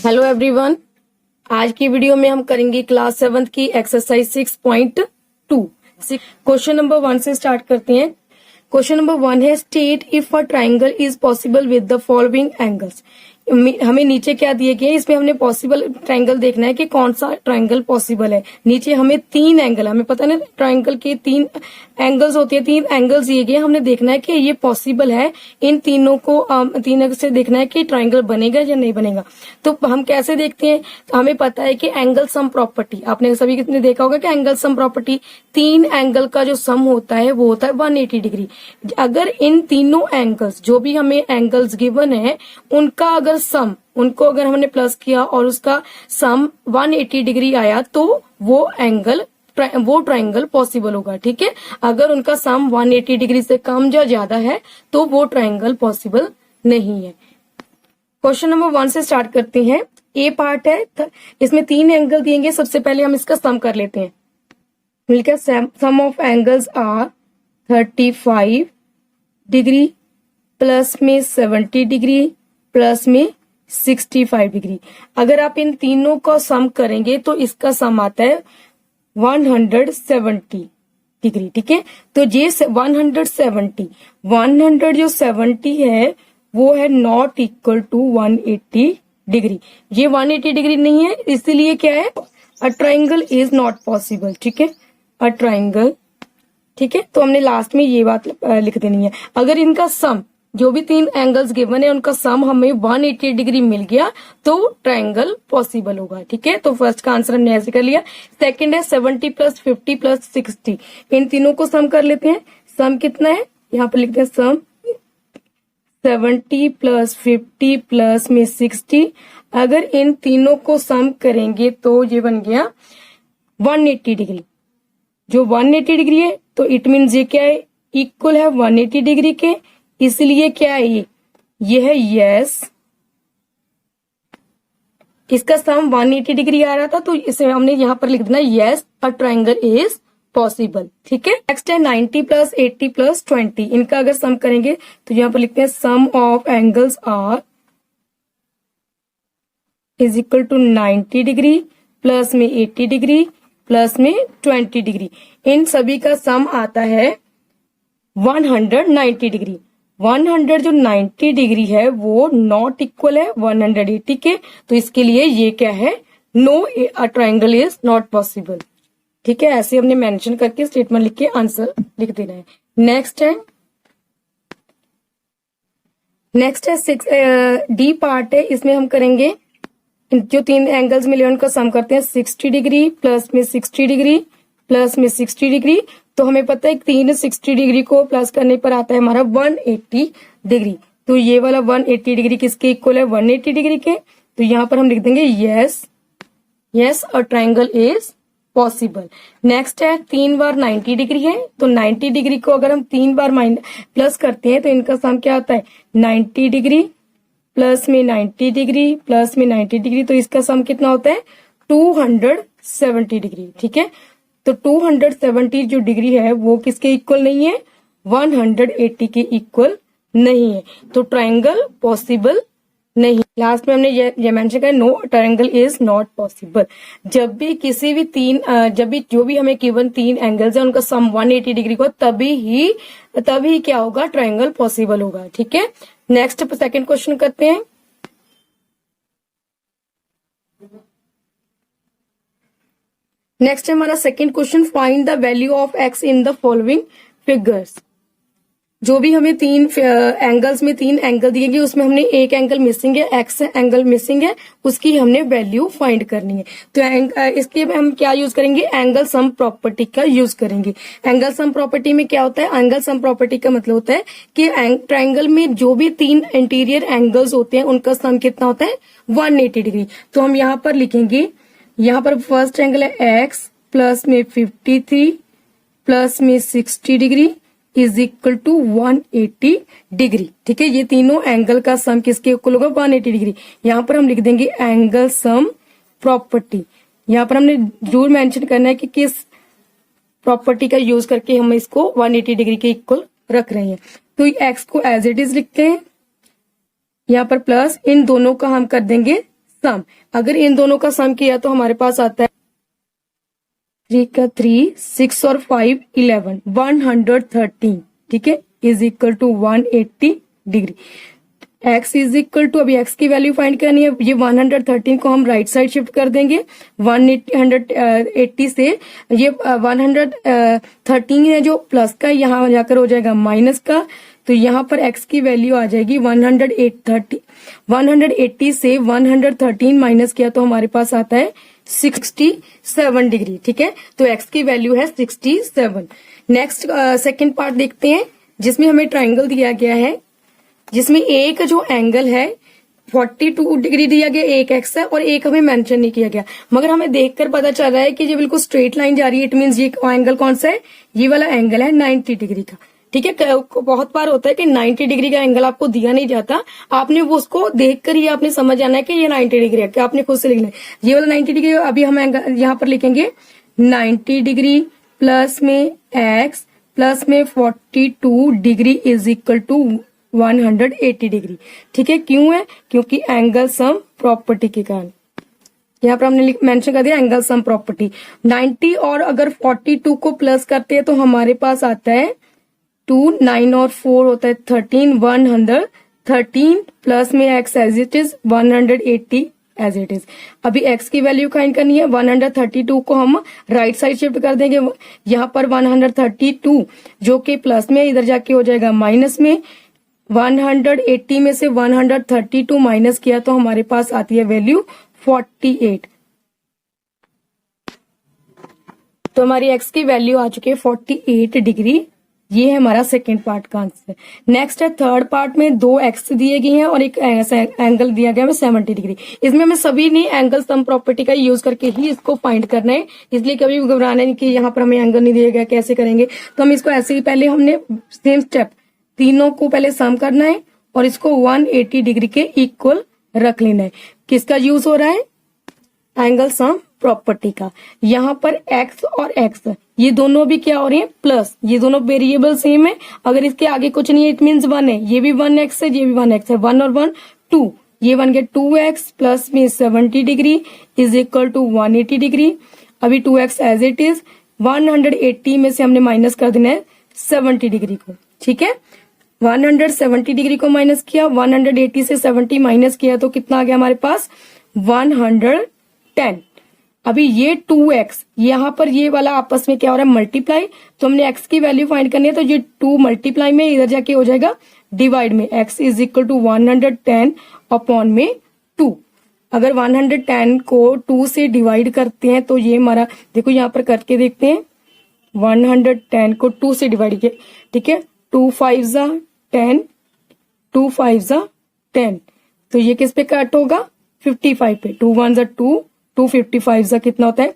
Hello everyone, आज की video में हम करेंगे क्लास 7 की एक्सरसाइज 6.2। क्वेश्चन नंबर 1 से स्टार्ट करते हैं। क्वेश्चन नंबर 1 है state if a triangle is possible with the following angles. हमें नीचे क्या दिए गए, इसमें हमने पॉसिबल ट्राइंगल देखना है कि कौन सा ट्राइंगल पॉसिबल है। नीचे हमें 3 एंगल, हमें पता ना ट्राइंगल के 3 एंगल्स होते हैं, 3 एंगल्स दिए गए, हमने देखना है कि ये पॉसिबल है। इन तीनों को 3 से देखना है कि ट्राइंगल बनेगा या नहीं बनेगा। तो हम कैसे देखते हैं, तो हमें पता है कि एंगल सम प्रॉपर्टी, आपने सभी कितने देखा होगा कि एंगल सम प्रॉपर्टी 3 एंगल का जो सम होता है वो होता है 180 डिग्री। अगर इन तीनों एंगल्स, जो भी हमें एंगल्स गिवन है, उनका अगर सम, उनको अगर हमने प्लस किया और उसका सम 180 डिग्री आया तो वो ट्राइंगल पॉसिबल होगा। ठीक है, अगर उनका सम 180 डिग्री से कम या ज्यादा है तो वो ट्राइंगल पॉसिबल नहीं है। क्वेश्चन नंबर 1 से स्टार्ट करते हैं। ए पार्ट है, इसमें 3 एंगल दिएंगे। सबसे पहले हम इसका सम कर लेते हैं। मिलकर sum of angles are 35 degree, plus में 70 डिग्री, प्लस में 65 डिग्री। अगर आप इन तीनों का सम करेंगे तो इसका सम आता है 170 डिग्री। ठीक है, तो ये 100 जो 70 है वो है नॉट इक्वल टू 180 डिग्री। ये 180 डिग्री नहीं है, इसीलिए क्या है, अ ट्राइंगल इज नॉट पॉसिबल। ठीक है, अ ट्राइंगल। ठीक है, तो हमने लास्ट में ये बात लिख देनी है। अगर इनका सम, जो भी 3 एंगल्स गिवन है, उनका सम हमें 180 डिग्री मिल गया तो ट्राइंगल पॉसिबल होगा। ठीक है, तो फर्स्ट का आंसर हमने ऐसे कर लिया। सेकंड है 70 प्लस 50 प्लस 60। इन तीनों को सम कर लेते हैं। सम कितना है, यहाँ पर लिखते हैं सम 70 प्लस 50 प्लस में 60। अगर इन तीनों को सम करेंगे तो ये बन गया 180 डिग्री। जो 180 डिग्री है तो इट मीन्स ये क्या है, इक्वल है 180 डिग्री के, इसलिए क्या है, ये है यस। इसका सम 180 डिग्री आ रहा था तो इसे हमने यहां पर लिख देना yes, a triangle is possible. ठीक है, नेक्स्ट है 90 प्लस 80 प्लस 20। इनका अगर सम करेंगे तो यहां पर लिखते हैं sum of angles are is equal to 90 degree, plus में 80 डिग्री, प्लस में 20 डिग्री। इन सभी का सम आता है 190 डिग्री। 100 जो 90 डिग्री है वो नॉट इक्वल है 180 के, तो इसके लिए ये क्या है, no, a triangle is not possible. ठीक है, ऐसे हमने मेंशन करके स्टेटमेंट लिख के आंसर लिख देना है। नेक्स्ट है 6 डी पार्ट है। इसमें हम करेंगे, जो 3 एंगल्स मिले उनका सम करते हैं। 60 डिग्री प्लस में 60 डिग्री प्लस में 60 डिग्री। तो हमें पता है 360 डिग्री को प्लस करने पर आता है हमारा 180 डिग्री। तो ये वाला 180 डिग्री किसके इक्वल है, 180 डिग्री के। तो यहाँ पर हम लिख देंगे yes, a triangle is possible. Next है 3 बार 90 डिग्री है, तो 90 डिग्री को अगर हम 3 बार प्लस करते हैं तो इनका सम क्या आता है, 90 डिग्री प्लस में 90 डिग्री प्लस में 90 डिग्री। तो इसका सम कितना होता है, 270 डिग्री। ठीक है, तो 270 जो डिग्री है वो किसके इक्वल नहीं है, 180 के इक्वल नहीं है, तो ट्राइंगल पॉसिबल नहीं। लास्ट में हमने ये मेंशन किया, no triangle is not possible. जब भी किसी भी जो भी हमें गिवन 3 एंगल्स है उनका सम 180 डिग्री को, तभी क्या होगा, ट्राइंगल पॉसिबल होगा। ठीक है, नेक्स्ट सेकंड क्वेश्चन करते हैं। नेक्स्ट है हमारा second question, find the value of x in the following figures. जो भी हमें 3 एंगल्स में 3 एंगल दिए गए, उसमें हमने एक एंगल मिसिंग है, एक्स एंगल मिसिंग है, उसकी हमने वैल्यू फाइंड करनी है। तो इसके हम क्या यूज करेंगे, एंगल सम प्रॉपर्टी का यूज करेंगे। एंगल सम प्रॉपर्टी में क्या होता है, एंगल सम प्रॉपर्टी का मतलब होता है कि ट्राइंगल में जो भी 3 इंटीरियर एंगल्स होते हैं उनका सम कितना होता है, 180 डिग्री। तो हम यहाँ पर लिखेंगे, यहाँ पर फर्स्ट एंगल है एक्स प्लस में 53 प्लस में 60 degree is equal to 180 degree. ठीक है, ये तीनों एंगल का सम किसके इक्वल होगा, 180 डिग्री। यहाँ पर हम लिख देंगे एंगल सम प्रॉपर्टी। यहाँ पर हमने जरूर मेंशन करना है कि किस प्रॉपर्टी का यूज करके हम इसको 180 डिग्री के इक्वल रख रहे हैं। तो एक्स को एज इट इज लिखते हैं, यहाँ पर प्लस इन दोनों का हम कर देंगे सम। अगर इन दोनों का सम किया तो हमारे पास आता है 3 का 3, 6 और 5 11, 113, ठीक है, is equal to 180 degree. x is equal to, अभी x की वैल्यू फाइंड करनी है, ये 113 को हम राइट साइड शिफ्ट कर देंगे 180 से, ये 113 है जो प्लस का, यहाँ जाकर हो जाएगा माइनस का, तो यहाँ पर x की वैल्यू आ जाएगी 180 से 113 माइनस किया तो हमारे पास आता है 67 डिग्री, ठीक है, तो x की वैल्यू है 67। नेक्स्ट सेकंड पार्ट देखते हैं, जिसमें हमें ट्राइंगल दिया गया है, जिसमें एक जो एंगल है 42 डिग्री दिया गया, एक एक्स है और एक हमें मेंशन नहीं किया गया, मगर हमें देखकर पता चल रहा है कि ये बिल्कुल स्ट्रेट लाइन जा रही है। इट मींस ये एंगल कौन सा है, ये वाला एंगल है 90 डिग्री का, ठीक है। बहुत बार होता है कि 90 डिग्री का एंगल आपको दिया नहीं जाता, आपने वो उसको देखकर ही आपने समझ आना है कि ये 90 डिग्री है, क्या आपने खुद से लिखना है ये वाला 90 डिग्री। अभी हम एंगल यहाँ पर लिखेंगे 90 डिग्री प्लस में एक्स प्लस में 42 degree is equal to 180 degree, ठीक है। क्यों है, क्योंकि एंगल सम प्रॉपर्टी के कारण यहाँ पर हमने मेंशन कर दिया एंगल सम प्रॉपर्टी। 90 और अगर 42 को प्लस करते हैं तो हमारे पास आता है 2, 9 और 4 होता है 13, 113 प्लस में x as it is 180 as it is. अभी x की वैल्यू फाइंड करनी है, 132 को हम राइट साइड शिफ्ट कर देंगे, यहाँ पर 132 जो कि प्लस में इधर जाके हो जाएगा माइनस में, 180 में से 132 माइनस किया तो हमारे पास आती है वैल्यू 48, तो हमारी x की वैल्यू आ चुकी है 48 डिग्री। ये है हमारा सेकेंड पार्ट का आंसर। नेक्स्ट है थर्ड पार्ट में 2 एक्स दिए गए हैं और एक एंगल दिया गया है 70 डिग्री। इसमें हमें सभी ने एंगल सम प्रॉपर्टी का यूज करके ही इसको फाइंड करना है, इसलिए कभी भी घबराना नहीं कि यहाँ पर हमें एंगल नहीं दिया गया कैसे करेंगे। तो हम इसको ऐसे ही पहले हमने सेम स्टेप तीनों को पहले सम करना है और इसको 180 डिग्री के इक्वल रख लेना है। किसका यूज हो रहा है, एंगल सम प्रॉपर्टी का। यहाँ पर x और x ये दोनों भी क्या हो रहे हैं प्लस, ये दोनों वेरिएबल सेम है, अगर इसके आगे कुछ नहीं है इट मीन्स 1 है, ये भी 1x है ये भी 1x है, 1 और 1 2, ये बन गया 2x प्लस में 70 degree is equal to 180 degree. अभी 2x एज इट इज, 180 में से हमने माइनस कर देना है 70 डिग्री को, ठीक है। 170 डिग्री को माइनस किया, 180 से 70 माइनस किया तो कितना आ गया हमारे पास 110। अभी ये 2x यहाँ पर ये वाला आपस में क्या हो रहा है मल्टीप्लाई, तो हमने x की वैल्यू फाइंड करनी है, तो ये 2 मल्टीप्लाई में इधर जाके हो जाएगा डिवाइड में, x is equal to 110 upon में 2। अगर 110 को 2 से डिवाइड करते हैं तो ये हमारा देखो यहाँ पर करके देखते हैं, 110 को 2 से डिवाइड किया, ठीक है, 2 5 जा 10, 2 5 जा 10, तो ये किस पे कट होगा 55 पे, 2 1 जा 2, 2 55 जा कितना होता है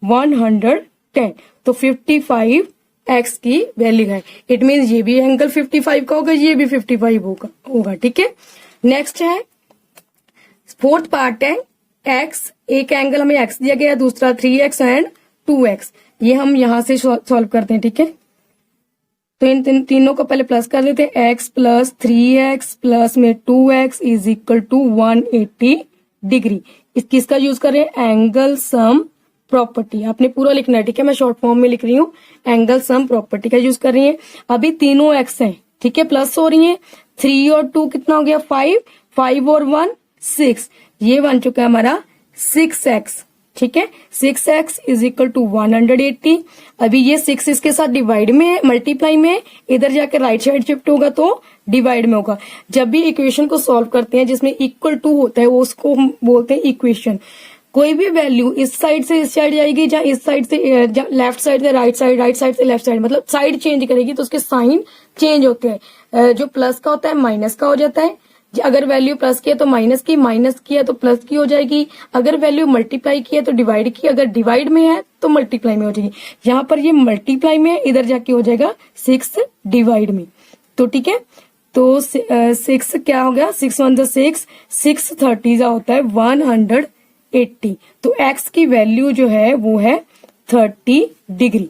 110, तो 55 x की वैल्यू है। इट मीन्स ये भी एंगल 55 का होगा, ये भी 55 होगा, ठीक है। नेक्स्ट है फोर्थ पार्ट है x, एक एंगल हमें x दिया गया, दूसरा 3x एंड 2x, ये हम यहां से सॉल्व करते हैं, ठीक है। तो इन तीनों को पहले प्लस कर देते हैं, x प्लस 3x प्लस में 2x is equal to 180 degree. किसका यूज कर रहे हैं, एंगल सम प्रॉपर्टी, आपने पूरा लिखना है, ठीक है, मैं शॉर्ट फॉर्म में लिख रही हूँ, एंगल सम प्रॉपर्टी का यूज कर रही है। अभी तीनों x हैं, ठीक है, प्लस हो रही है, 3 और 2 कितना हो गया 5, 5 और 1 6, ये बन चुका है हमारा 6x, ठीक है, 6x इज इक्वल टू 180। अभी ये 6 इसके साथ डिवाइड में मल्टीप्लाई में, इधर जाके राइट साइड शिफ्ट होगा तो डिवाइड में होगा। जब भी इक्वेशन को सॉल्व करते हैं जिसमें इक्वल टू होता है वो उसको हम बोलते हैं इक्वेशन। कोई भी वैल्यू इस साइड से इस साइड जाएगी, या इस साइड से लेफ्ट साइड से राइट साइड, राइट साइड से लेफ्ट साइड, मतलब साइड चेंज करेगी तो उसके साइन चेंज होते हैं। जो प्लस का होता है माइनस का हो जाता है, अगर वैल्यू प्लस की है तो माइनस की, माइनस की है तो प्लस की हो जाएगी, अगर वैल्यू मल्टीप्लाई की है तो डिवाइड की, अगर डिवाइड में है तो मल्टीप्लाई में हो जाएगी। यहाँ पर ये मल्टीप्लाई में, इधर जाके हो जाएगा 6 डिवाइड में, तो ठीक है। तो 6 क्या हो गया, 6 1 6, 6 30 जा होता है 180, तो x की वैल्यू जो है वो है 30 डिग्री।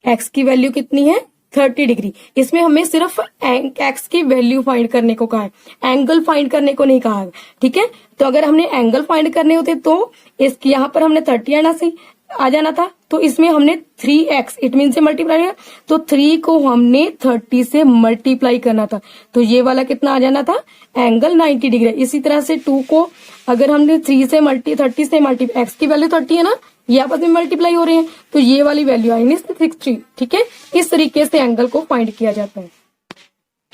एक्स की वैल्यू कितनी है 30 डिग्री। इसमें हमें सिर्फ एक्स की वैल्यू फाइंड करने को कहा है, एंगल फाइंड करने को नहीं कहा है, ठीक है। तो अगर हमने एंगल फाइंड करने होते तो इसकी यहाँ पर हमने 30 आ जाना था, तो इसमें हमने 3x इट मीन से मल्टीप्लाई किया, तो 3 को हमने 30 से मल्टीप्लाई करना था, तो ये वाला कितना आ जाना था एंगल 90 डिग्री। इसी तरह से 2 को अगर हमने 30 से मल्टीप्लाई, एक्स की वैल्यू 30 है ना, ये आपस में मल्टीप्लाई हो रहे हैं, तो ये वाली वैल्यू आएगी 60, ठीक है। इस तरीके से एंगल को फाइंड किया जाता है।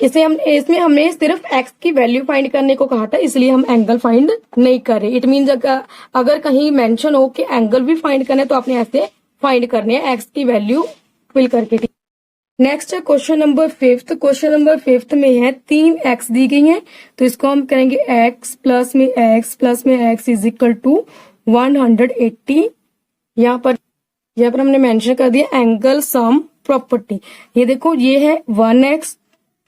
इसमें हमने सिर्फ एक्स की वैल्यू फाइंड करने को कहा था, इसलिए हम एंगल फाइंड नहीं कर रहे। इट मीन अगर कहीं मेंशन हो कि एंगल भी फाइंड करना है तो आपने ऐसे फाइंड करने हैं एक्स की वैल्यू फिल करके। नेक्स्ट है क्वेश्चन नंबर 5। क्वेश्चन नंबर 5 में है 3 एक्स दी गई है, तो इसको हम करेंगे एक्स प्लस में एक्स इज इक्वल टू 180। यहाँ पर हमने मेंशन कर दिया एंगल सम प्रॉपर्टी। ये देखो ये है 1x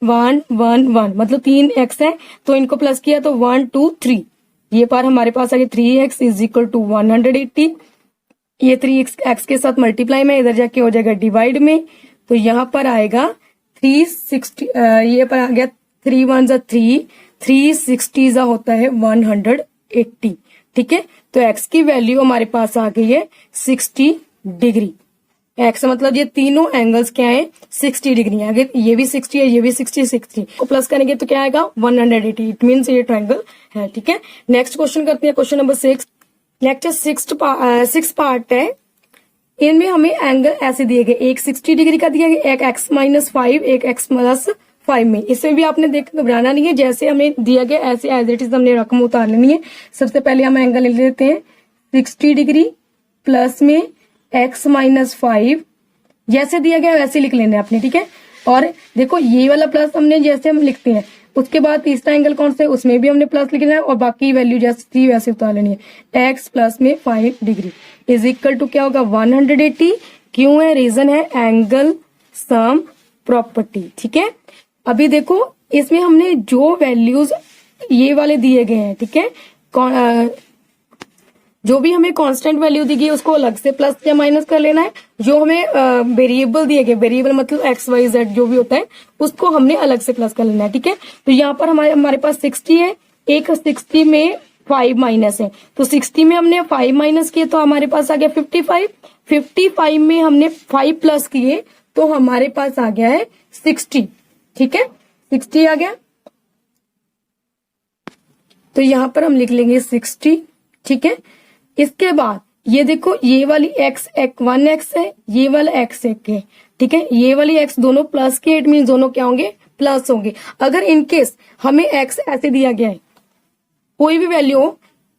1 1 1 मतलब 3x है, तो इनको प्लस किया तो 1 2 3, ये पार हमारे पास आ गया 3x इज इक्वल टू 180। ये 3x के साथ मल्टीप्लाई में इधर जाके हो जाएगा डिवाइड में, तो यहाँ पर आएगा 360, ये पर आ गया 3 1 3, 360 जा होता है 180, ठीक है। तो x की वैल्यू हमारे पास आ गई है 60 डिग्री। एक्स मतलब ये तीनों एंगल्स क्या है 60 डिग्री है। अगर ये भी 60 है, ये भी 60 को प्लस करेंगे तो क्या आएगा 180। इट मीन्स ये ट्रायंगल है, ठीक है। नेक्स्ट क्वेश्चन करते हैं, क्वेश्चन नंबर 6। नेक्स्ट 6 पार्ट है, इनमें हमें एंगल ऐसे दिए गए, एक 60 डिग्री का दिया गया, एक x-5, एक x+5 में। इसमें भी आपने देख घबराना नहीं है, जैसे हमें दिया गया ऐसे एज इट इज हमने रकम उतार लेनी है। सबसे पहले हम एंगल ले लेते हैं 60 डिग्री प्लस में x-5, जैसे दिया गया वैसे लिख लेना है आपने, ठीक है। और देखो ये वाला प्लस हमने जैसे हम लिखते हैं, उसके बाद तीसरा एंगल कौन सा है उसमें भी हमने प्लस लिखना है, और बाकी वैल्यू जैसे थी वैसे उतार लेनी है। x प्लस में 5 डिग्री इज इक्वल टू क्या होगा 180। क्यों है, रीजन है एंगल सम प्रॉपर्टी, ठीक है। अभी देखो इसमें हमने जो वैल्यूज ये वाले दिए गए हैं, ठीक है, जो भी हमें कांस्टेंट वैल्यू दी गई उसको अलग से प्लस या माइनस कर लेना है। जो हमें वेरिएबल दिए गए, वेरिएबल मतलब एक्स वाई जेड जो भी होता है, उसको हमने अलग से प्लस कर लेना है, ठीक है। तो यहाँ पर हमारे पास 60 है, एक 60 में 5 माइनस है, तो 60 में हमने 5 माइनस किए तो हमारे पास आ गया 55। 55 में हमने 5 प्लस किए तो हमारे पास आ गया है 60, ठीक है, 60 आ गया। तो यहाँ पर हम लिख लेंगे 60, ठीक है। इसके बाद ये देखो ये वाली x 1x है, ये वाला x 1 है, ठीक है। ये वाली x दोनों प्लस के, इट मीन दोनों क्या होंगे प्लस होंगे। अगर इनकेस हमें x ऐसे दिया गया है, कोई भी वैल्यू हो,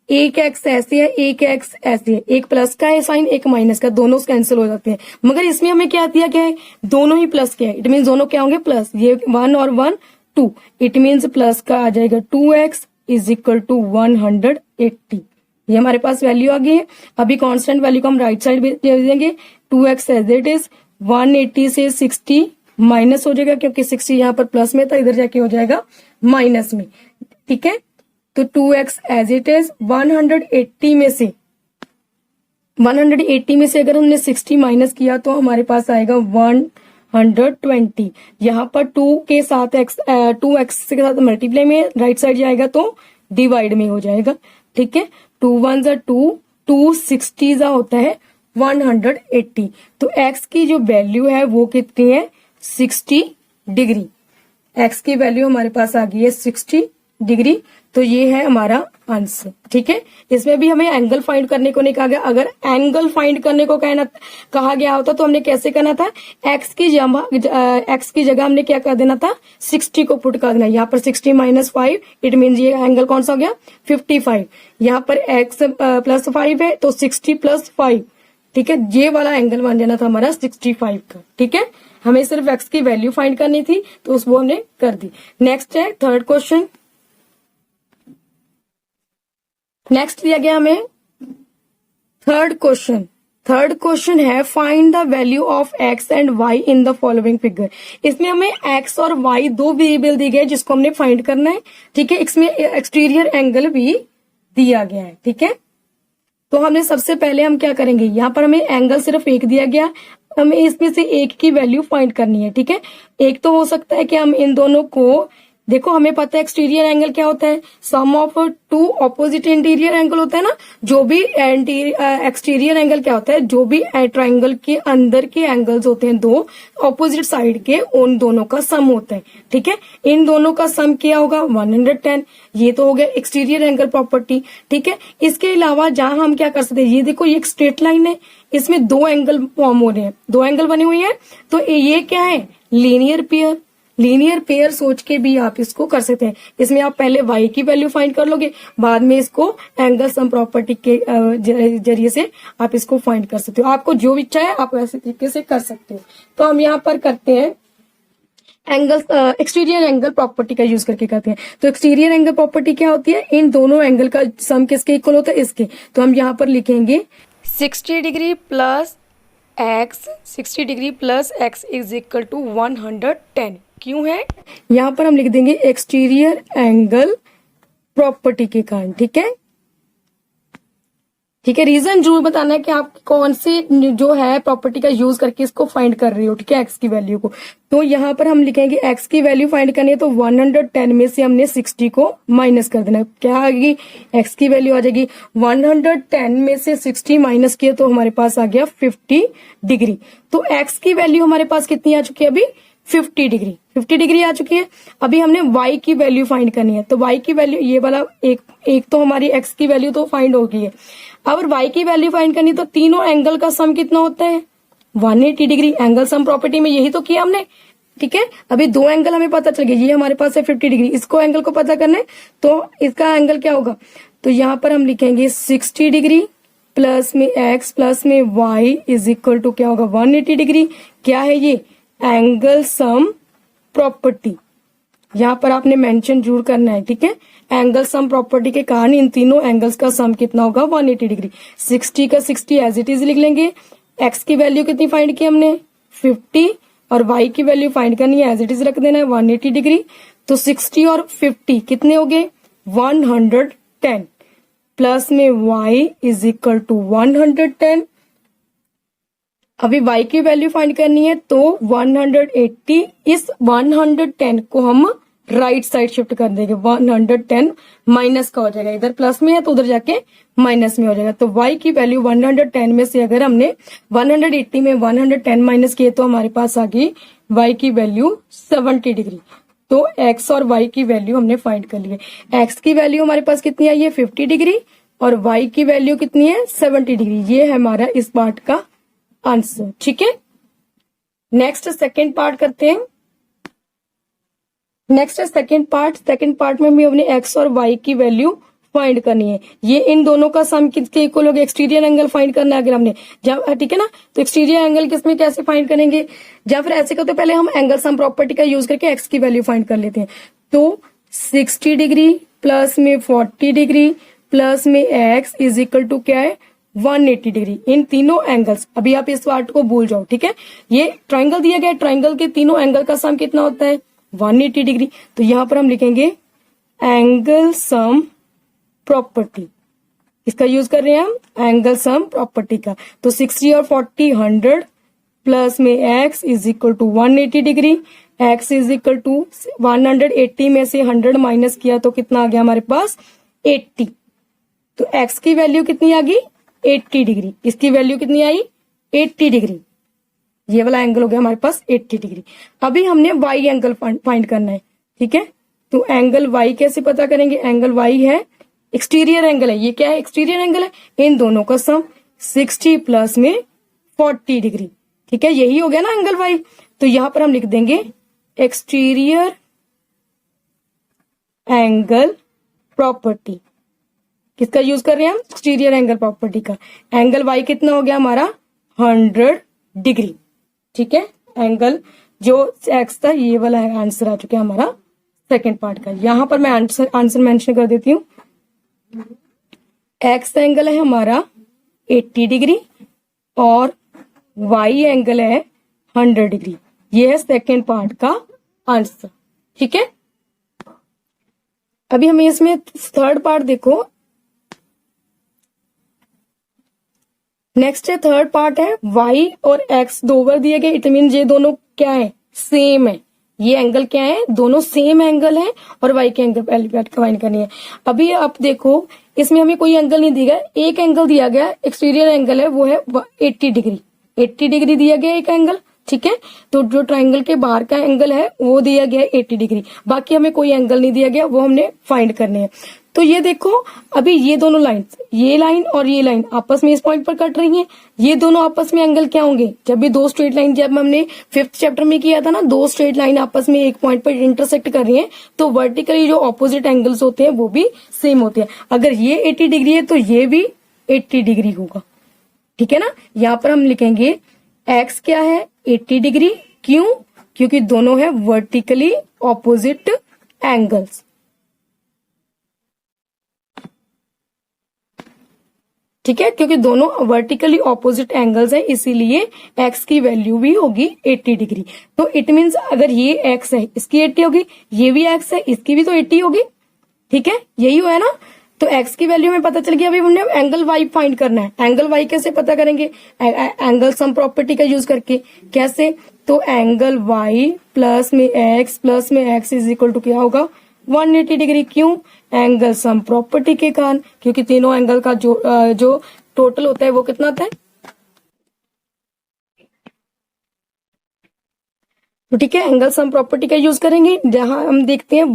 एक x ऐसे है, एक x ऐसे है, एक प्लस का है साइन, एक माइनस का, दोनों कैंसिल हो जाते हैं। मगर इसमें हमें क्या दिया गया है, दोनों ही प्लस के है, इट मीन दोनों क्या होंगे प्लस। ये 1 और 1 2, इट मीन्स प्लस का आ जाएगा 2x इज इक्वल टू 180। ये हमारे पास वैल्यू आ गई है। अभी कांस्टेंट वैल्यू को हम राइट साइड दे देंगे, 2x एज इट इज, 180 से 60 माइनस हो जाएगा, क्योंकि 60 यहाँ पर प्लस में था, इधर जाके हो जाएगा माइनस में, ठीक है। तो 2x एज इट इज, 180 में से अगर हमने 60 माइनस किया तो हमारे पास आएगा 120। यहाँ पर 2 के साथ x, 2x के साथ मल्टीप्लाई में राइट साइड जाएगा तो डिवाइड में हो जाएगा, ठीक है। 2 1 2, 260 होता है 180। तो x की जो वैल्यू है वो कितनी है 60 डिग्री। x की वैल्यू हमारे पास आ गई है 60 डिग्री। तो ये है हमारा आंसर, ठीक है। इसमें भी हमें एंगल फाइंड करने को नहीं कहा गया। अगर एंगल फाइंड करने को कहा गया होता तो हमने कैसे करना था, x की जगह हमने क्या कर देना था 60 को पुट कर देना। यहाँ पर 60 माइनस 5, इट मीन ये एंगल कौन सा हो गया 55। यहाँ पर x प्लस 5 है तो 60 प्लस 5, ठीक है। ये वाला एंगल बन जाना था हमारा 65 का, ठीक है। हमें सिर्फ x की वैल्यू फाइंड करनी थी तो वो हमने कर दी। नेक्स्ट है थर्ड क्वेश्चन। नेक्स्ट दिया गया हमें थर्ड क्वेश्चन है find the value of x and y in the following figure. इसमें हमें x और y दो वेरिएबल दिए गए जिसको हमने फाइंड करना है, ठीक है। इसमें एक्सटीरियर एंगल भी दिया गया है, ठीक है। तो हमने सबसे पहले हम क्या करेंगे, यहाँ पर हमें एंगल सिर्फ एक दिया गया, हमें इसमें से एक की वैल्यू फाइंड करनी है, ठीक है। एक तो हो सकता है कि हम इन दोनों को, देखो हमें पता है एक्सटीरियर एंगल क्या होता है, sum of two opposite interior angle होता है ना। जो भी एक्सटीरियर एंगल क्या होता है, जो भी ट्राइंगल के अंदर के एंगल्स होते हैं दो ऑपोजिट साइड के, उन दोनों का सम होता है, ठीक है। इन दोनों का सम क्या होगा 110। ये तो हो गया एक्सटीरियर एंगल प्रॉपर्टी, ठीक है। इसके अलावा जहां हम क्या कर सकते हैं, ये देखो ये एक स्ट्रेट लाइन है, इसमें दो एंगल फॉर्म हो रहे हैं, दो एंगल बने हुए हैं, तो ये क्या है लीनियर पेयर। लीनियर पेयर सोच के भी आप इसको कर सकते हैं। इसमें आप पहले y की वैल्यू फाइंड कर लोगे, बाद में इसको एंगल सम प्रॉपर्टी के जरिए से आप इसको फाइंड कर सकते हो। आपको जो इच्छा है आप वैसे तरीके से कर सकते हो। तो हम यहाँ पर करते हैं एंगल, एक्सटीरियर एंगल प्रॉपर्टी का यूज करके करते हैं। तो एक्सटीरियर एंगल प्रॉपर्टी क्या होती है, इन दोनों एंगल का सम किसके इक्वल होता है, इसके। तो हम यहाँ पर लिखेंगे 60 degree plus x, 60 degree plus x is equal to 110। क्यों है, यहाँ पर हम लिख देंगे एक्सटीरियर एंगल प्रॉपर्टी के कारण, ठीक है। ठीक है, रीजन जरूर बताना है कि आप कौन सी जो है प्रॉपर्टी का यूज करके इसको फाइंड कर रहे हो, ठीक है, एक्स की वैल्यू को। तो यहाँ पर हम लिखेंगे एक्स की वैल्यू फाइंड करनी है, तो 110 में से हमने 60 को माइनस कर देना है। क्या आएगी, एक्स की वैल्यू आ जाएगी 110 में से 60 माइनस किया तो हमारे पास आ गया 50 डिग्री। तो एक्स की वैल्यू हमारे पास कितनी आ चुकी है अभी, 50 डिग्री। 50 डिग्री आ चुकी है। अभी हमने y की वैल्यू फाइंड करनी है, तो y की वैल्यू ये वाला एक तो हमारी x की वैल्यू तो फाइंड हो गई है। अब y की वैल्यू फाइंड करनी तो तीनों एंगल का सम कितना होता है 180 डिग्री। एंगल सम प्रॉपर्टी में यही तो किया हमने, ठीक है। अभी दो एंगल हमें पता चल गया, ये हमारे पास है 50 डिग्री, इसको एंगल को पता करना है तो इसका एंगल क्या होगा। तो यहाँ पर हम लिखेंगे 60 डिग्री प्लस में x प्लस में y इज इक्वल टू क्या होगा 180 डिग्री। क्या है ये, एंगल सम प्रॉपर्टी। यहाँ पर आपने मेंशन जरूर करना है, ठीक है। एंगल सम प्रॉपर्टी के कारण इन तीनों एंगल्स का सम कितना होगा 180 डिग्री। 60 का 60 एज इट इज लिख लेंगे। एक्स की वैल्यू कितनी फाइंड की हमने 50 और y की वैल्यू फाइंड करनी है, एज इट इज रख देना है 180 डिग्री। तो 60 और 50 कितने हो गए 110 प्लस में y इज इक्वल टू 110। अभी y की वैल्यू फाइंड करनी है तो 180, इस 110 को हम राइट साइड शिफ्ट कर देंगे। 110 माइनस का हो जाएगा, इधर प्लस में है तो उधर जाके माइनस में हो जाएगा। तो y की वैल्यू 110 में से अगर हमने 180 में 110 माइनस किए तो हमारे पास आ गई y की वैल्यू 70 डिग्री। तो x और y की वैल्यू हमने फाइंड कर ली है। x की वैल्यू हमारे पास कितनी आई है 50 डिग्री और y की वैल्यू कितनी है 70 डिग्री। ये है हमारा इस पार्ट का आंसर, ठीक है। नेक्स्ट सेकेंड पार्ट करते हैं। नेक्स्ट है सेकेंड पार्ट। सेकेंड पार्ट में भी हमने x और y की वैल्यू फाइंड करनी है। ये इन दोनों का सम किसके इक्वल हो गया, एक्सटीरियर एंगल फाइंड करना है अगर हमने, जब ठीक है ना। तो एक्सटीरियर एंगल किसमें कैसे फाइंड करेंगे, या फिर ऐसे करते पहले हम एंगल सम प्रॉपर्टी का यूज करके x की वैल्यू फाइंड कर लेते हैं। तो 60 डिग्री प्लस में 40 डिग्री प्लस में x इज इक्वल टू क्या है 180 डिग्री। इन तीनों एंगल्स, अभी आप इस पार्ट को भूल जाओ, ठीक है। ये ट्राइंगल दिया गया, ट्राइंगल के तीनों एंगल का सम कितना होता है 180 डिग्री। तो यहां पर हम लिखेंगे एंगल सम प्रॉपर्टी, इसका यूज कर रहे हैं हम एंगल सम प्रॉपर्टी का। तो 60 और 40 100 प्लस में x is equal to 180 degree. x is equal to 180 में से 100 माइनस किया तो कितना आ गया हमारे पास 80। तो x की वैल्यू कितनी आ गई 80 डिग्री, इसकी वैल्यू कितनी आई 80 डिग्री। ये वाला एंगल हो गया हमारे पास 80 डिग्री। अभी हमने y एंगल फाइंड करना है, ठीक है। तो एंगल y कैसे पता करेंगे, एंगल y है एक्सटीरियर एंगल है। ये क्या है एक्सटीरियर एंगल है, इन दोनों का सम 60 प्लस में 40 डिग्री, ठीक है। यही हो गया ना एंगल y। तो यहां पर हम लिख देंगे एक्सटीरियर एंगल प्रॉपर्टी। किसका यूज कर रहे हैं हम एक्सटीरियर एंगल प्रॉपर्टी का। एंगल y कितना हो गया हमारा 100 डिग्री, ठीक है। एंगल जो x था ये वाला आंसर आ चुका है हमारा सेकेंड पार्ट का। यहां पर मैं आंसर मेंशन कर देती हूँ। x एंगल है हमारा 80 डिग्री और y एंगल है 100 डिग्री। ये है सेकेंड पार्ट का आंसर, ठीक है। अभी हमें इसमें थर्ड पार्ट देखो। नेक्स्ट है थर्ड पार्ट है y और x दो बार दिए गए, इट मीन ये दोनों क्या है, सेम है। ये एंगल क्या है, दोनों सेम एंगल है और y के एंगल पहली पार्ट फाइंड करनी है। अभी आप देखो इसमें हमें कोई एंगल नहीं दिया गया, एक एंगल दिया गया, एक्सटीरियर एंगल है वो है 80 डिग्री, 80 डिग्री दिया गया एक एंगल, ठीक है। तो जो ट्राइंगल के बाहर का एंगल है वो दिया गया है 80 डिग्री, बाकी हमें कोई एंगल नहीं दिया गया, वो हमने फाइंड करने हैं। तो ये देखो अभी ये दोनों लाइन, ये लाइन और ये लाइन आपस में इस पॉइंट पर कट रही हैं, ये दोनों आपस में एंगल क्या होंगे, जब भी दो स्ट्रेट लाइन, जब हमने 5th चैप्टर में किया था ना, दो स्ट्रेट लाइन आपस में एक पॉइंट पर इंटरसेक्ट कर रही हैं, तो वर्टिकली जो ऑपोजिट एंगल्स होते हैं वो भी सेम होते हैं। अगर ये 80 डिग्री है तो ये भी 80 डिग्री होगा, ठीक है ना। यहाँ पर हम लिखेंगे x क्या है 80 डिग्री, क्यों, क्योंकि दोनों है वर्टिकली ऑपोजिट एंगल्स, ठीक है, क्योंकि दोनों वर्टिकली ऑपोजिट एंगल्स है, इसीलिए x की वैल्यू भी होगी 80 डिग्री। तो इट मींस अगर ये x है इसकी 80 होगी, ये भी x है इसकी भी तो 80 होगी, ठीक है, यही हुआ है ना। तो x की वैल्यू में पता चल गया। अभी हमने एंगल y फाइंड करना है। एंगल y कैसे पता करेंगे, एंगल सम प्रॉपर्टी का यूज करके। कैसे, तो एंगल y प्लस में x इज इक्वल टू क्या होगा 180 डिग्री, क्यों, एंगल सम प्रॉपर्टी के कारण, क्योंकि तीनों एंगल का जो टोटल होता है वो कितना होता है, तो ठीक है एंगल सम प्रॉपर्टी का यूज करेंगे। जहां हम देखते हैं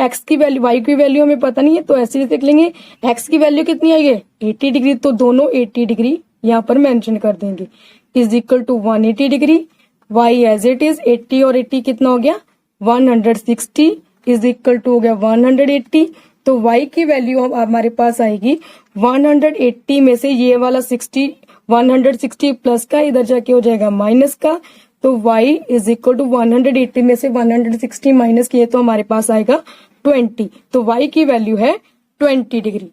x की वैल्यू हमें पता नहीं है, तो ऐसे ही देख लेंगे x की वैल्यू कितनी आई है 80 डिग्री, तो दोनों 80 डिग्री यहाँ पर मेंशन कर देंगे, is equal to 180 degree, y as it is 80 और 80 कितना हो गया 160 इज इक्वल टू हो गया 180। तो y की वैल्यू हमारे पास आएगी 180 में से ये वाला 160 प्लस का इधर जाके हो जाएगा माइनस का, तो y इज इक्वल टू 180 में से 160 माइनस किए तो हमारे पास आएगा 20, तो y की वैल्यू है 20 डिग्री।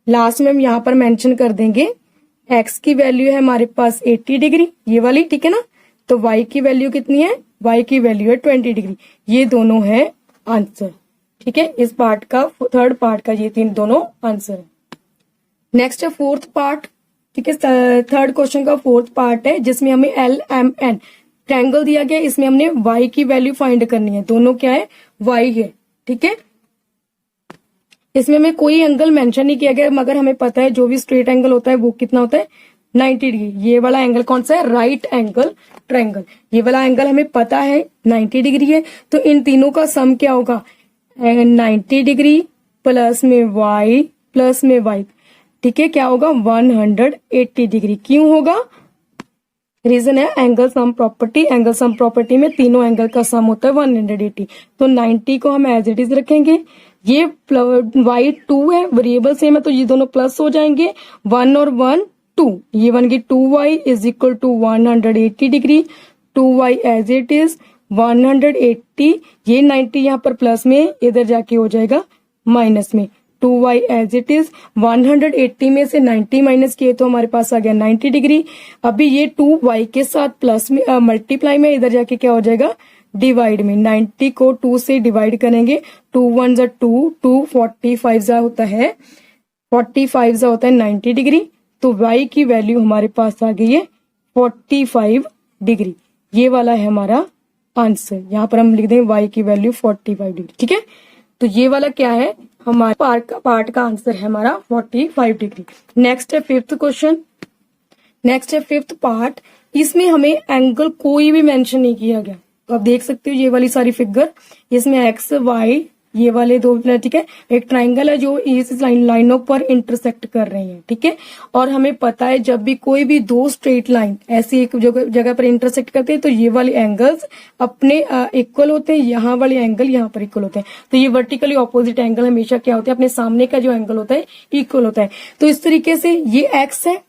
लास्ट में हम यहाँ पर मेंशन कर देंगे x की वैल्यू है हमारे पास 80 डिग्री, ये वाली, ठीक है ना। तो y की वैल्यू कितनी है, y की वैल्यू है 20 डिग्री। ये दोनों है आंसर, ठीक है, इस पार्ट का थर्ड पार्ट का ये दोनों आंसर है। नेक्स्ट है फोर्थ पार्ट, ठीक है, थर्ड क्वेश्चन का फोर्थ पार्ट है जिसमें हमें LMN ट्रायंगल दिया गया, इसमें हमने y की वैल्यू फाइंड करनी है। दोनों क्या है y है, ठीक है। इसमें हमें कोई एंगल मेंशन नहीं किया गया, मगर हमें पता है जो भी स्ट्रेट एंगल होता है वो कितना होता है 90 डिग्री। ये वाला एंगल कौन सा है, राइट एंगल ट्रायंगल, ये वाला एंगल हमें पता है 90 डिग्री है। तो इन तीनों का सम क्या होगा 90 डिग्री प्लस में y प्लस में y, ठीक है, क्या होगा 180 डिग्री। क्यों होगा, रीजन है angle sum property, angle sum property में तीनों एंगल का सम होता है 180। तो 90 को हम एज इट इज रखेंगे, ये y 2 है, वेरिएबल सेम है तो ये दोनों प्लस हो जाएंगे, 1 और 1 2, ये बन गई 2y is equal to 180 degree, 2y as it is 180, ये 90 यहाँ पर प्लस में इधर जाके हो जाएगा माइनस में, 2y एज इट इज 180 में से 90 माइनस किए तो हमारे पास आ गया 90 डिग्री। अभी ये 2y के साथ प्लस में मल्टीप्लाई में इधर जाके क्या हो जाएगा डिवाइड में, 90 को 2 से डिवाइड करेंगे, 2 1 जा 2, 2 45 जा होता है 90 डिग्री। तो y की वैल्यू हमारे पास आ गई है 45 डिग्री, ये वाला है हमारा आंसर। यहाँ पर हम लिख देंगे y की वैल्यू 45 डिग्री, ठीक है। तो ये वाला क्या है हमारे पार्ट का आंसर है हमारा 45 डिग्री। नेक्स्ट है फिफ्थ क्वेश्चन, नेक्स्ट है फिफ्थ पार्ट, इसमें हमें एंगल कोई भी मेंशन नहीं किया गया। तो आप देख सकते हो ये वाली सारी फिगर, इसमें एक्स वाई ये वाले दो, ठीक है, एक ट्राइंगल है जो इस लाइनों पर इंटरसेक्ट कर रहे हैं, ठीक है। और हमें पता है जब भी कोई भी दो स्ट्रेट लाइन ऐसी एक जगह पर इंटरसेक्ट करते हैं तो ये वाले एंगल्स अपने इक्वल होते हैं, यहाँ वाले एंगल यहाँ पर इक्वल होते हैं। तो ये वर्टिकली ऑपोजिट एंगल हमेशा क्या होते हैं, अपने सामने का जो एंगल होता है इक्वल होता है। तो इस तरीके से ये एक्स है,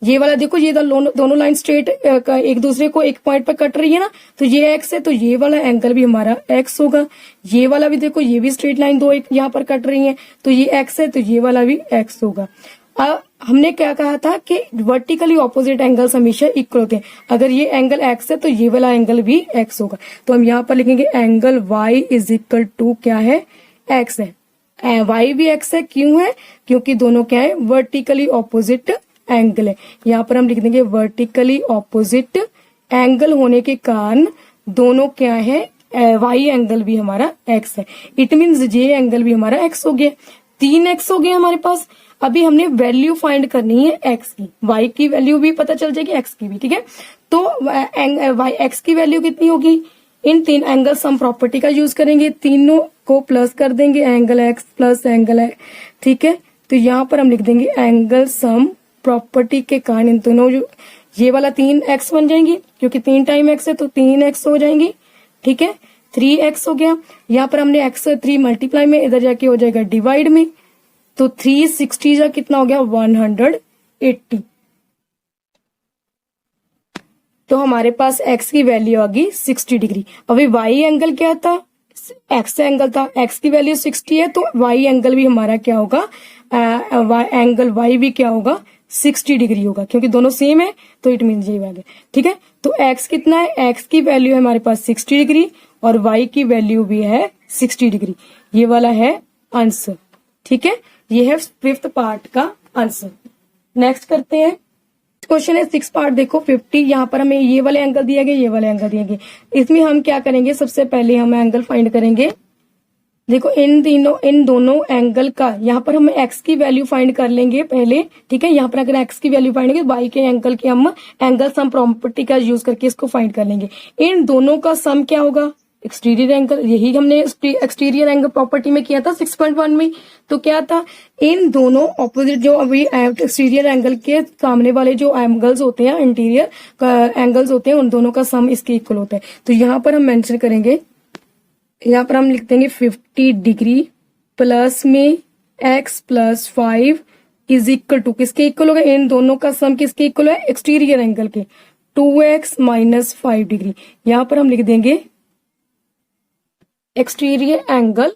ये वाला देखो ये दोनों लाइन स्ट्रेट एक दूसरे को एक पॉइंट पर कट रही है ना, तो ये एक्स है, तो ये वाला एंगल भी हमारा एक्स होगा। ये वाला भी देखो ये भी स्ट्रेट लाइन दो एक यहाँ पर कट रही है, तो ये एक्स है, तो ये वाला भी एक्स होगा। हमने क्या कहा था कि वर्टिकली ऑपोजिट एंगल्स हमेशा इक्वल होते हैं। अगर ये एंगल एक्स है तो ये वाला एंगल भी एक्स होगा। तो हम यहाँ पर लिखेंगे angle y is equal to क्या है, एक्स है। वाई भी एक्स है, क्यों है, क्योंकि दोनों क्या है वर्टिकली ऑपोजिट एंगल है। यहाँ पर हम लिख देंगे वर्टिकली ऑपोजिट एंगल होने के कारण दोनों क्या है, वाई एंगल भी हमारा एक्स है। इट मीन्स जे एंगल भी हमारा एक्स हो गया। 3x हो गया हमारे पास। अभी हमने वैल्यू फाइंड करनी है एक्स की, वाई की वैल्यू भी पता चल जाएगी, एक्स की भी, ठीक है। तो वाई एक्स की वैल्यू कितनी होगी, इन तीन एंगल सम प्रॉपर्टी का यूज करेंगे, तीनों को प्लस कर देंगे, एंगल एक्स प्लस एंगल है, ठीक है। तो यहाँ पर हम लिख देंगे एंगल सम प्रॉपर्टी के कारण इन दोनों जो ये वाला 3x बन जाएंगी, क्योंकि 3 टाइम x है तो 3x हो जाएंगी, ठीक है। 3x हो गया। यहाँ पर हमने x 3 मल्टीप्लाई में, इधर जाके हो जाएगा डिवाइड में, तो 360 जा कितना हो गया 180। तो हमारे पास x की वैल्यू आ गई 60 डिग्री। अभी y एंगल क्या था, x एंगल था, x की वैल्यू 60 है तो y एंगल भी हमारा क्या होगा, एंगल y भी क्या होगा 60 डिग्री होगा, क्योंकि दोनों सेम है तो इट मीन ये वैल्यू, ठीक है। तो x कितना है, x की वैल्यू है हमारे पास 60 डिग्री और y की वैल्यू भी है 60 डिग्री। ये वाला है आंसर, ठीक है। ये है 5th पार्ट का आंसर। नेक्स्ट करते हैं, क्वेश्चन है 6 पार्ट। देखो 50, यहाँ पर हमें ये वाले एंगल दिया गया, ये वाले एंगल दिए गए। इसमें हम क्या करेंगे, सबसे पहले हम एंगल फाइंड करेंगे। देखो इन दोनों एंगल का, यहाँ पर हम x की वैल्यू फाइंड कर लेंगे पहले, ठीक है। यहाँ पर अगर x की वैल्यू फाइंड करेंगे, y के एंगल के हम एंगल सम प्रॉपर्टी का यूज करके इसको फाइंड कर लेंगे। इन दोनों का सम क्या होगा, एक्सटीरियर एंगल। यही हमने एक्सटीरियर एंगल प्रॉपर्टी में किया था 6.1 में। तो क्या था, इन दोनों ऑपोजिट जो अभी एक्सटीरियर एंगल के सामने वाले जो एंगल्स होते हैं, इंटीरियर एंगल्स होते हैं, उन दोनों का सम इसके इक्वल होता है। तो यहाँ पर हम मेंशन करेंगे, यहाँ पर हम लिख देंगे 50 डिग्री प्लस में x plus 5 is equal to, किसके इक्वल होगा, इन दोनों का सम किसके इक्वल है, एक्सटीरियर एंगल के, 2x माइनस 5 डिग्री। यहाँ पर हम लिख देंगे एक्सटीरियर एंगल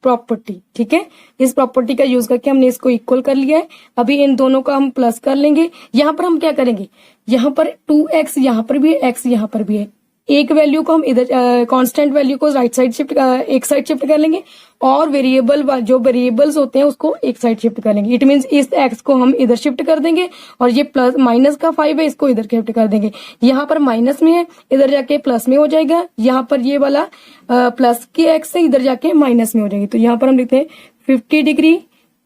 प्रॉपर्टी, ठीक है। इस प्रॉपर्टी का यूज करके हमने इसको इक्वल कर लिया है। अभी इन दोनों का हम प्लस कर लेंगे। यहाँ पर हम क्या करेंगे, यहाँ पर 2x यहाँ पर भी है, x यहाँ पर भी है, एक वैल्यू को हम इधर कांस्टेंट वैल्यू को राइट साइड शिफ्ट, एक साइड शिफ्ट कर लेंगे, और वेरिएबल जो वेरिएबल्स होते हैं उसको एक साइड शिफ्ट कर लेंगे। इट मींस इस x को हम इधर शिफ्ट कर देंगे, और ये प्लस माइनस का 5 है, इसको इधर शिफ्ट कर देंगे। यहाँ पर माइनस में है, इधर जाके प्लस में हो जाएगा। यहाँ पर ये वाला प्लस की x है, इधर जाके माइनस में हो जाएगी। तो यहाँ पर हम लिखते हैं 50 डिग्री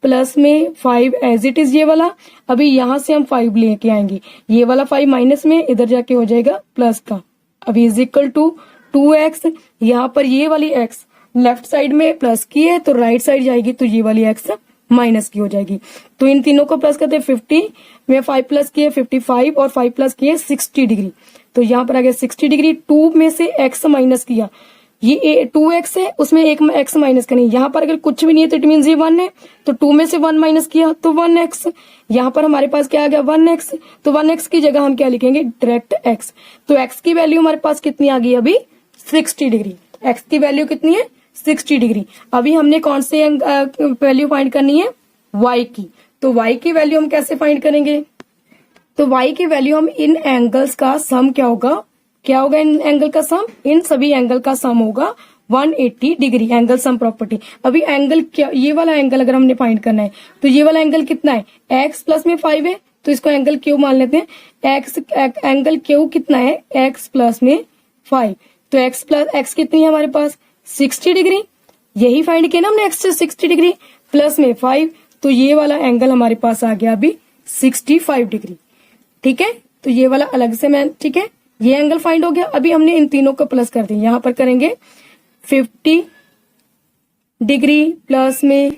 प्लस में 5 एज इट इज ये वाला। अभी यहाँ से हम 5 लेके आएंगे, ये वाला 5 माइनस में, इधर जाके हो जाएगा प्लस का। अभी इज इक्वल टू 2x, यहाँ पर ये वाली x लेफ्ट साइड में प्लस की है तो राइट साइड जाएगी, तो ये वाली x माइनस की हो जाएगी। तो इन तीनों को प्लस करते हैं, 50 में 5 प्लस किए 55 और 5 प्लस किए 60 डिग्री। तो यहाँ पर आ गया 60 डिग्री। 2 में से x माइनस किया, ये 2x है, उसमें एक x माइनस करनी। यहाँ पर अगर कुछ भी नहीं है तो इट मीन ये 1 है, तो 2 में से 1 माइनस किया तो 1x। यहाँ पर हमारे पास क्या आ गया 1x, तो 1x की जगह हम क्या लिखेंगे, डायरेक्ट x। तो x की वैल्यू हमारे पास कितनी आ गई अभी 60 डिग्री। x की वैल्यू कितनी है 60 डिग्री। अभी हमने कौन से वैल्यू फाइंड करनी है, y की। तो y की वैल्यू हम कैसे फाइंड करेंगे, तो y की वैल्यू हम इन एंगल्स का सम क्या होगा इन एंगल का सम, इन सभी एंगल का सम होगा 180 डिग्री, एंगल सम प्रॉपर्टी। अभी एंगल क्या, ये वाला एंगल अगर हमने फाइंड करना है तो ये वाला एंगल कितना है, x प्लस में 5 है, तो इसको एंगल क्यू मान लेते हैं। एंगल क्यू कितना है, x प्लस में 5, तो x प्लस x कितनी है हमारे पास 60 डिग्री। यही फाइंड किया ना हमने, x से 60 डिग्री प्लस में 5, तो ये वाला एंगल हमारे पास आ गया अभी 65 डिग्री, ठीक है। तो ये वाला अलग से मैं, ठीक है, ये एंगल फाइंड हो गया। अभी हमने इन तीनों को प्लस कर दिया, यहाँ पर करेंगे 50 डिग्री प्लस में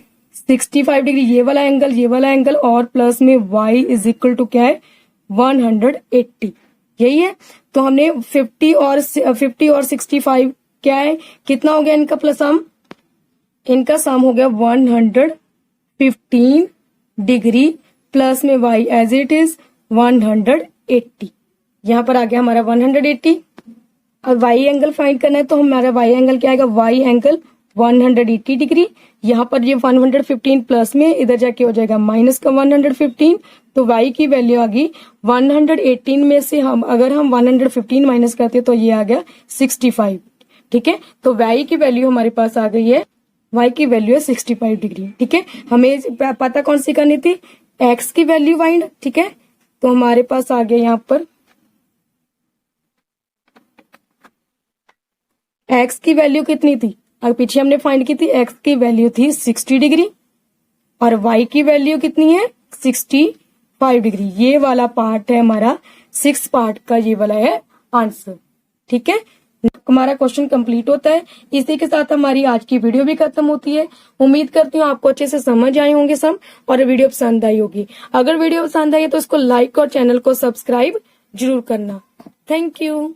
65 डिग्री, ये वाला एंगल और प्लस में y इज इक्वल टू क्या है 180, यही है। तो हमने 50 और 65 क्या है, कितना हो गया इनका प्लस सम, इनका सम हो गया 115 डिग्री प्लस में y एज इट इज 180। यहाँ पर आ गया हमारा 180। और y एंगल फाइंड करना है तो हमारा y एंगल क्या आएगा, y एंगल 180 डिग्री। यहाँ पर ये 115 प्लस में, इधर जाके हो जाएगा माइनस का 115, तो y की वैल्यू आ गई 118 में से हम अगर हम 115 माइनस करते तो ये आ गया 65, ठीक है। तो y की वैल्यू हमारे पास आ गई है, y की वैल्यू है 65 डिग्री, ठीक है। हमें पता कौन सी करनी थी, x की वैल्यू फाइंड, ठीक है, तो हमारे पास आ गया यहाँ पर x की वैल्यू कितनी थी, अगर पीछे हमने फाइंड की थी, x की वैल्यू थी 60 डिग्री और y की वैल्यू कितनी है 65 डिग्री। ये वाला पार्ट है हमारा 6 पार्ट का, ये वाला है आंसर। ठीक है, हमारा क्वेश्चन कंप्लीट होता है। इसी के साथ हमारी आज की वीडियो भी खत्म होती है। उम्मीद करती हूँ आपको अच्छे से समझ आए होंगे सब और वीडियो पसंद आई होगी। अगर वीडियो पसंद आई है तो इसको लाइक और चैनल को सब्सक्राइब जरूर करना। Thank you.